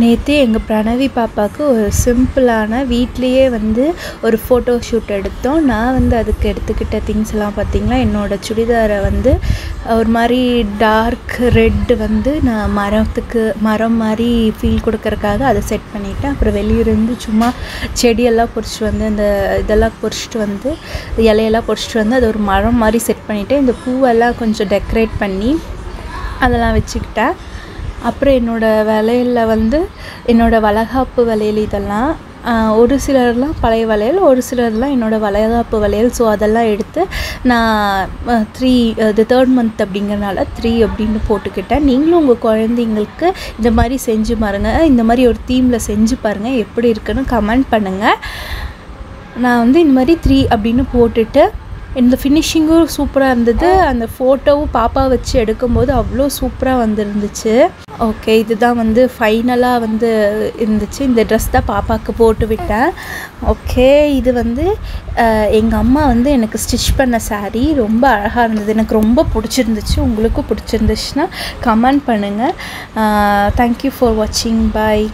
நேற்று எங்கள் பிரணவி பாப்பாவுக்கு ஒரு சிம்பிளான வீட்லேயே வந்து ஒரு ஃபோட்டோ ஷூட் எடுத்தோம். நான் வந்து அதுக்கு எடுத்துக்கிட்ட திங்ஸ் எல்லாம் பார்த்திங்களா, என்னோடய சுடிதாரை வந்து ஒரு மாதிரி டார்க் ரெட்டு வந்து நான் மரம் மாதிரி ஃபீல் கொடுக்கறக்காக அதை செட் பண்ணிவிட்டேன். அப்புறம் வெளியிருந்து சும்மா செடியெல்லாம் பொறிச்சிட்டு வந்து அந்த இதெல்லாம் பொறிச்சிட்டு வந்து இலையெல்லாம் பொறிச்சிட்டு வந்து அது ஒரு மரம் மாதிரி செட் பண்ணிவிட்டு இந்த பூவெல்லாம் கொஞ்சம் டெக்கரேட் பண்ணி அதெல்லாம் வச்சுக்கிட்டேன். அப்புறம் என்னோடய வளையலில் வந்து என்னோடய வளைகாப்பு வளையல் இதெல்லாம் ஒரு சிலர்லாம் பழைய வளையல், ஒரு சிலர்லாம் என்னோடய வளைகாப்பு வளையல். ஸோ அதெல்லாம் எடுத்து நான் 3 இது 3rd month அப்படிங்கிறனால 3 அப்படின்னு போட்டுக்கிட்டேன். நீங்களும் உங்கள் குழந்தைங்களுக்கு இந்த மாதிரி செஞ்சு பாருங்கள், இந்த மாதிரி ஒரு தீமில் செஞ்சு பாருங்கள், எப்படி இருக்குன்னு கமெண்ட் பண்ணுங்கள். நான் வந்து இந்த மாதிரி 3 அப்படின்னு போட்டுட்டு இந்த ஃபினிஷிங்கும் சூப்பராக இருந்தது. அந்த ஃபோட்டோவும் பாப்பா வச்சு எடுக்கும்போது அவ்வளோ சூப்பராக வந்துருந்துச்சு. ஓகே, இதுதான் வந்து ஃபைனலாக வந்து இருந்துச்சு. இந்த ட்ரெஸ் தான் பாப்பாவுக்கு போட்டு விட்டேன். ஓகே, இது வந்து எங்கள் அம்மா வந்து எனக்கு ஸ்டிச் பண்ண சாரீ ரொம்ப அழகாக இருந்தது, எனக்கு ரொம்ப பிடிச்சிருந்துச்சு. உங்களுக்கும் பிடிச்சிருந்துச்சுன்னா கமெண்ட் பண்ணுங்கள். தேங்க்யூ ஃபார் வாட்சிங். பாய்.